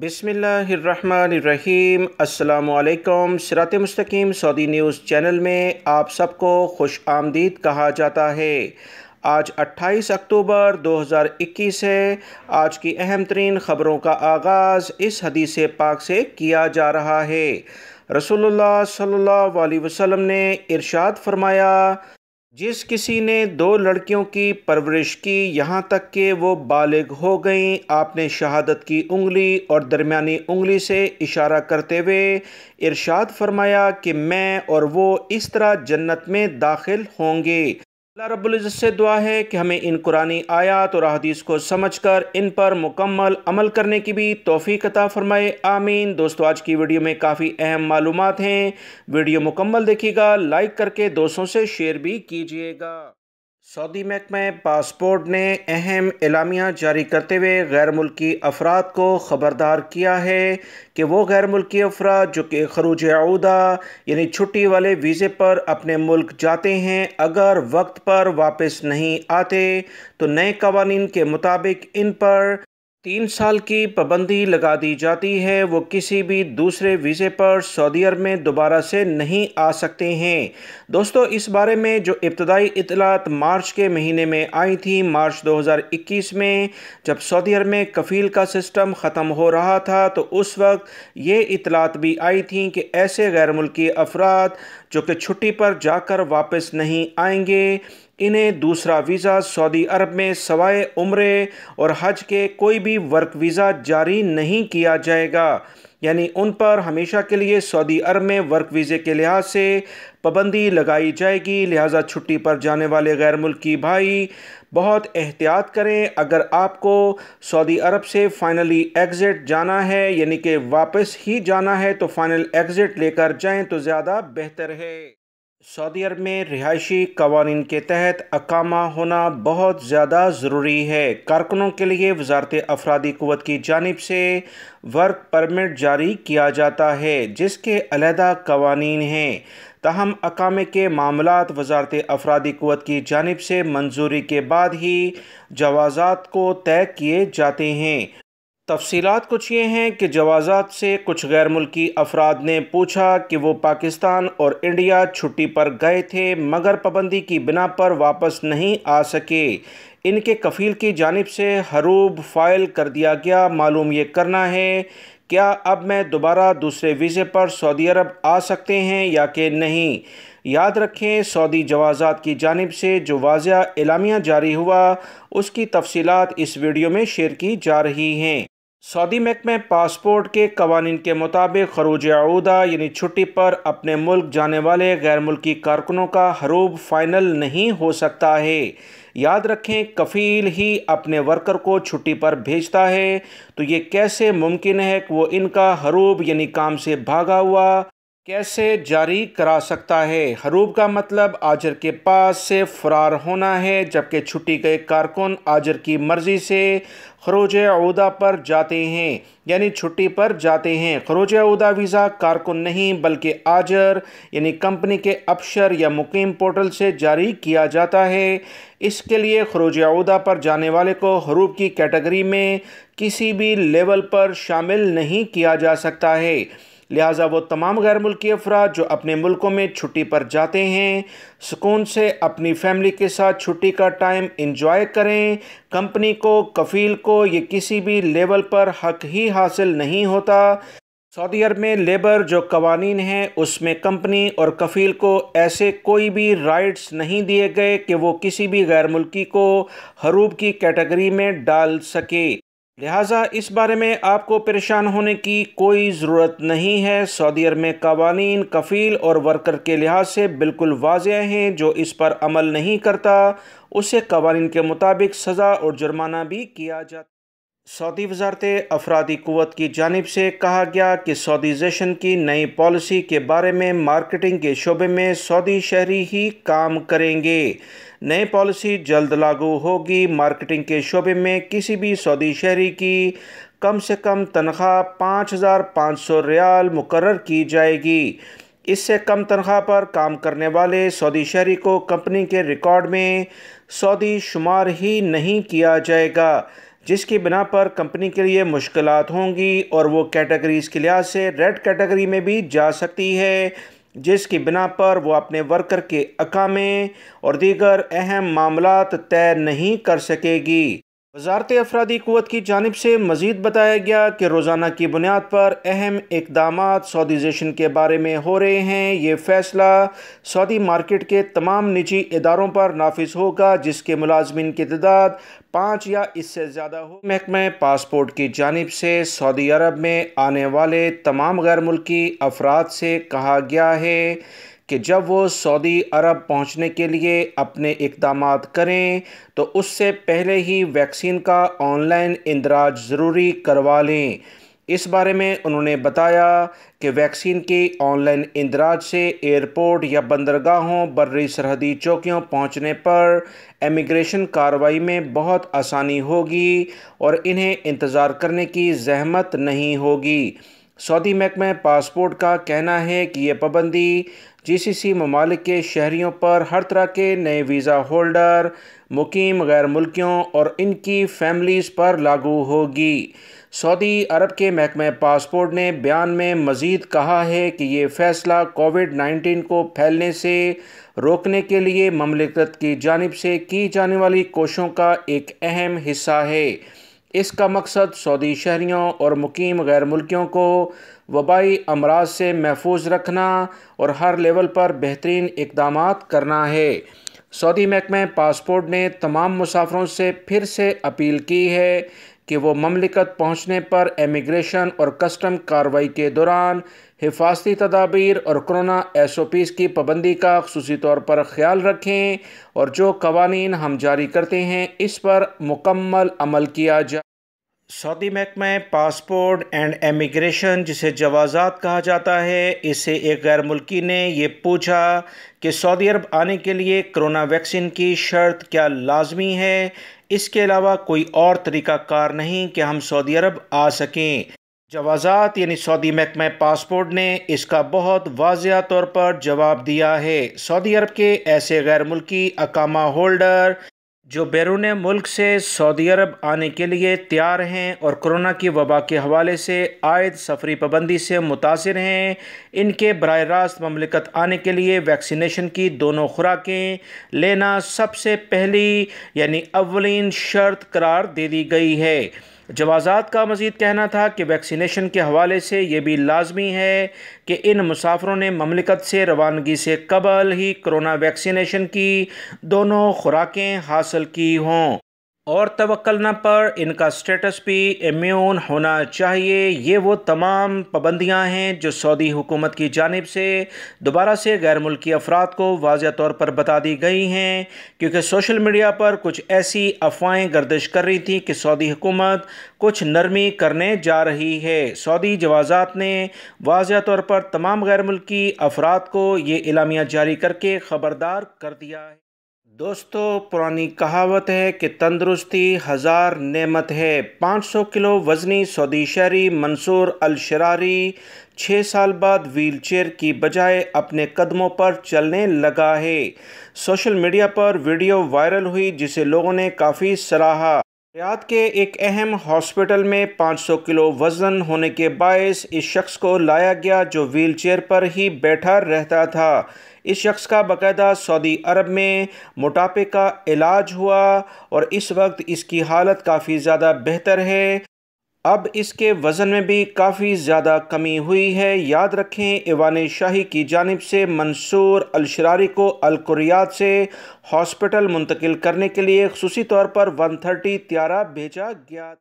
بسم اللہ الرحمن الرحیم۔ السلام علیکم۔ سرات.e.مustaqem سعودی نیوز چینل میں آپ سب کو خوش آمدید کہا جاتا ہے۔ آج 28 اکتوبر 2021 ہے۔ آج کی اہم ترین خبروں کا آغاز اس حدیث پاک سے کیا جا رہا ہے۔ رسول اللہ صلی اللہ علیہ وسلم نے ارشاد فرمایا، جس کسی نے 2 لڑکیوں کی پرورش کی یہاں تک کہ وہ بالغ ہو گئیں، آپ نے شہادت کی انگلی اور درمیانی انگلی سے اشارہ کرتے ہوئے ارشاد فرمایا کہ میں اور وہ اس طرح جنت میں داخل ہوں گے۔ اللہ رب العزت سے دعا ہے کہ ہمیں ان قرآنی آیات اور احادیث کو سمجھ کر ان پر مکمل عمل کرنے کی بھی توفیق عطا فرمائے، آمین۔ دوستو، آج کی ویڈیو میں کافی اہم معلومات ہیں، ویڈیو مکمل دیکھیے گا، لائک کر کے دوستوں سے شیئر بھی کیجیے گا۔ سعودی محکمہ پاسپورٹ نے اہم اعلامیہ جاری کرتے ہوئے غیر ملکی افراد کو خبردار کیا ہے کہ وہ غیر ملکی افراد جو کہ خروج عودہ یعنی چھٹی والے ویزے پر اپنے ملک جاتے ہیں، اگر وقت پر واپس نہیں آتے تو نئے قوانین کے مطابق ان پر 3 سال کی پابندی لگا دی جاتی ہے۔ وہ کسی بھی دوسرے ویزے پر سعودی عرب میں دوبارہ سے نہیں آ سکتے ہیں۔ دوستو، اس بارے میں جو ابتدائی اطلاعات مارچ کے مہینے میں آئی تھی، مارچ 2021 میں جب سعودی عرب میں کفیل کا سسٹم ختم ہو رہا تھا، تو اس وقت یہ اطلاعات بھی آئی تھیں کہ ایسے غیر ملکی افراد جو کہ چھٹی پر جا کر واپس نہیں آئیں گے، انہیں دوسرا ویزا سعودی عرب میں سوائے عمرے اور حج کے کوئی بھی ورک ویزا جاری نہیں کیا جائے گا، یعنی ان پر ہمیشہ کے لیے سعودی عرب میں ورک ویزے کے لحاظ سے پابندی لگائی جائے گی۔ لہٰذا چھٹی پر جانے والے غیر ملکی بھائی بہت احتیاط کریں۔ اگر آپ کو سعودی عرب سے فائنلی ایگزٹ جانا ہے، یعنی کہ واپس ہی جانا ہے، تو فائنل ایگزٹ لے کر جائیں تو زیادہ بہتر ہے۔ سعودی عرب میں رہائشی قوانین کے تحت اقامہ ہونا بہت زیادہ ضروری ہے۔ کارکنوں کے لیے وزارت افرادی قوت کی جانب سے ورک پرمٹ جاری کیا جاتا ہے، جس کے علیحدہ قوانین ہیں، تاہم اقامے کے معاملات وزارت افرادی قوت کی جانب سے منظوری کے بعد ہی جوازات کو طے کیے جاتے ہیں۔ تفصیلات کچھ یہ ہیں کہ جوازات سے کچھ غیر ملکی افراد نے پوچھا کہ وہ پاکستان اور انڈیا چھٹی پر گئے تھے مگر پابندی کی بنا پر واپس نہیں آ سکے۔ ان کے کفیل کی جانب سے حروب فائل کر دیا گیا۔ معلوم یہ کرنا ہے کیا اب میں دوبارہ دوسرے ویزے پر سعودی عرب آ سکتے ہیں یا کہ نہیں۔ یاد رکھیں، سعودی جوازات کی جانب سے جو واضح اعلامیہ جاری ہوا، اس کی تفصیلات اس ویڈیو میں شیئر کی جا رہی ہیں۔ سعودی محکمہ پاسپورٹ کے قوانین کے مطابق خروج عودہ یعنی چھٹی پر اپنے ملک جانے والے غیر ملکی کارکنوں کا حروب فائنل نہیں ہو سکتا ہے۔ یاد رکھیں، کفیل ہی اپنے ورکر کو چھٹی پر بھیجتا ہے، تو یہ کیسے ممکن ہے کہ وہ ان کا حروب یعنی کام سے بھاگا ہوا کیسے جاری کرا سکتا ہے۔ حروب کا مطلب آجر کے پاس سے فرار ہونا ہے، جبکہ چھٹی گئے کارکن آجر کی مرضی سے خروج عودہ پر جاتے ہیں، یعنی چھٹی پر جاتے ہیں۔ خروج عودہ ویزا کارکن نہیں بلکہ آجر یعنی کمپنی کے افشر یا مقیم پورٹل سے جاری کیا جاتا ہے۔ اس کے لیے خروج عودہ پر جانے والے کو حروب کی کیٹیگری میں کسی بھی لیول پر شامل نہیں کیا جا سکتا ہے۔ لہٰذا وہ تمام غیر ملکی افراد جو اپنے ملکوں میں چھٹی پر جاتے ہیں، سکون سے اپنی فیملی کے ساتھ چھٹی کا ٹائم انجوائے کریں۔ کمپنی کو، کفیل کو یہ کسی بھی لیول پر حق ہی حاصل نہیں ہوتا۔ سعودی عرب میں لیبر جو قوانین ہیں، اس میں کمپنی اور کفیل کو ایسے کوئی بھی رائٹس نہیں دیے گئے کہ وہ کسی بھی غیر ملکی کو حروب کی کیٹیگری میں ڈال سکے۔ لہٰذا اس بارے میں آپ کو پریشان ہونے کی کوئی ضرورت نہیں ہے۔ سعودی عرب میں قوانین کفیل اور ورکر کے لحاظ سے بالکل واضح ہیں۔ جو اس پر عمل نہیں کرتا اسے قوانین کے مطابق سزا اور جرمانہ بھی کیا جاتا ہے۔ سعودی وزارت افرادی قوت کی جانب سے کہا گیا کہ سعودیزیشن کی نئی پالیسی کے بارے میں مارکیٹنگ کے شعبے میں سعودی شہری ہی کام کریں گے۔ نئی پالیسی جلد لاگو ہوگی۔ مارکیٹنگ کے شعبے میں کسی بھی سعودی شہری کی کم سے کم تنخواہ 5,500 ریال مقرر کی جائے گی۔ اس سے کم تنخواہ پر کام کرنے والے سعودی شہری کو کمپنی کے ریکارڈ میں سعودی شمار ہی نہیں کیا جائے گا۔ جس کی بنا پر کمپنی کے لیے مشکلات ہوں گی اور وہ کیٹیگریز کے لحاظ سے ریڈ کیٹیگری میں بھی جا سکتی ہے، جس کی بنا پر وہ اپنے ورکر کے اقامے اور دیگر اہم معاملات طے نہیں کر سکے گی۔ وزارت افرادی قوت کی جانب سے مزید بتایا گیا کہ روزانہ کی بنیاد پر اہم اقدامات سعودیزیشن کے بارے میں ہو رہے ہیں۔ یہ فیصلہ سعودی مارکیٹ کے تمام نجی اداروں پر نافذ ہوگا جس کے ملازمین کی تعداد 5 یا اس سے زیادہ ہو۔ محکمہ پاسپورٹ کی جانب سے سعودی عرب میں آنے والے تمام غیر ملکی افراد سے کہا گیا ہے کہ جب وہ سعودی عرب پہنچنے کے لیے اپنے اقدامات کریں تو اس سے پہلے ہی ویکسین کا آن لائن اندراج ضروری کروا لیں۔ اس بارے میں انہوں نے بتایا کہ ویکسین کی آن لائن اندراج سے ایئرپورٹ یا بندرگاہوں، بری سرحدی چوکیوں پہنچنے پر امیگریشن کارروائی میں بہت آسانی ہوگی اور انہیں انتظار کرنے کی زحمت نہیں ہوگی۔ سعودی محکمہ پاسپورٹ کا کہنا ہے کہ یہ پابندی جی سی سی ممالک کے شہریوں پر ہر طرح کے نئے ویزا ہولڈر، مقیم غیر ملکیوں اور ان کی فیملیز پر لاگو ہوگی۔ سعودی عرب کے محکمہ پاسپورٹ نے بیان میں مزید کہا ہے کہ یہ فیصلہ کووڈ-19 کو پھیلنے سے روکنے کے لیے مملکت کی جانب سے کی جانے والی کوششوں کا ایک اہم حصہ ہے۔ اس کا مقصد سعودی شہریوں اور مقیم غیر ملکیوں کو وبائی امراض سے محفوظ رکھنا اور ہر لیول پر بہترین اقدامات کرنا ہے۔ سعودی محکمہ پاسپورٹ نے تمام مسافروں سے پھر سے اپیل کی ہے کہ وہ مملکت پہنچنے پر امیگریشن اور کسٹم کارروائی کے دوران حفاظتی تدابیر اور کورونا SOPs کی پابندی کا خصوصی طور پر خیال رکھیں اور جو قوانین ہم جاری کرتے ہیں اس پر مکمل عمل کیا جائے۔ سعودی محکمہ پاسپورٹ اینڈ امیگریشن، جسے جوازات کہا جاتا ہے، اس سے ایک غیر ملکی نے یہ پوچھا کہ سعودی عرب آنے کے لیے کرونا ویکسین کی شرط کیا لازمی ہے؟ اس کے علاوہ کوئی اور طریقہ کار نہیں کہ ہم سعودی عرب آ سکیں۔ جوازات یعنی سعودی محکمہ پاسپورٹ نے اس کا بہت واضح طور پر جواب دیا ہے۔ سعودی عرب کے ایسے غیر ملکی اقامہ ہولڈر جو بیرون ملک سے سعودی عرب آنے کے لیے تیار ہیں اور کرونا کی وبا کے حوالے سے عائد سفری پابندی سے متاثر ہیں، ان کے براہ راست مملکت آنے کے لیے ویکسینیشن کی دونوں خوراکیں لینا سب سے پہلی یعنی اولین شرط قرار دے دی گئی ہے۔ جوازات کا مزید کہنا تھا کہ ویکسینیشن کے حوالے سے یہ بھی لازمی ہے کہ ان مسافروں نے مملکت سے روانگی سے قبل ہی کرونا ویکسینیشن کی دونوں خوراکیں حاصل کی ہوں اور توکلنا پر ان کا سٹیٹس بھی امیون ہونا چاہیے۔ یہ وہ تمام پابندیاں ہیں جو سعودی حکومت کی جانب سے دوبارہ سے غیر ملکی افراد کو واضح طور پر بتا دی گئی ہیں، کیونکہ سوشل میڈیا پر کچھ ایسی افواہیں گردش کر رہی تھیں کہ سعودی حکومت کچھ نرمی کرنے جا رہی ہے۔ سعودی جوازات نے واضح طور پر تمام غیر ملکی افراد کو یہ اعلامیہ جاری کر کے خبردار کر دیا ہے۔ دوستو، پرانی کہاوت ہے کہ تندرستی ہزار نعمت ہے۔ 500 کلو وزنی سعودی شہری منصور الشراری 6 سال بعد ویل چیئر کی بجائے اپنے قدموں پر چلنے لگا ہے۔ سوشل میڈیا پر ویڈیو وائرل ہوئی جسے لوگوں نے کافی سراہا۔ ریاض کے ایک اہم ہاسپٹل میں 500 کلو وزن ہونے کے باعث اس شخص کو لایا گیا جو ویل چیئر پر ہی بیٹھا رہتا تھا۔ اس شخص کا باقاعدہ سعودی عرب میں موٹاپے کا علاج ہوا اور اس وقت اس کی حالت کافی زیادہ بہتر ہے۔ اب اس کے وزن میں بھی کافی زیادہ کمی ہوئی ہے۔ یاد رکھیں، ایوان شاہی کی جانب سے منصور الشراری کو القریات سے ہاسپٹل منتقل کرنے کے لیے خصوصی طور پر 130 طیارہ بھیجا گیا۔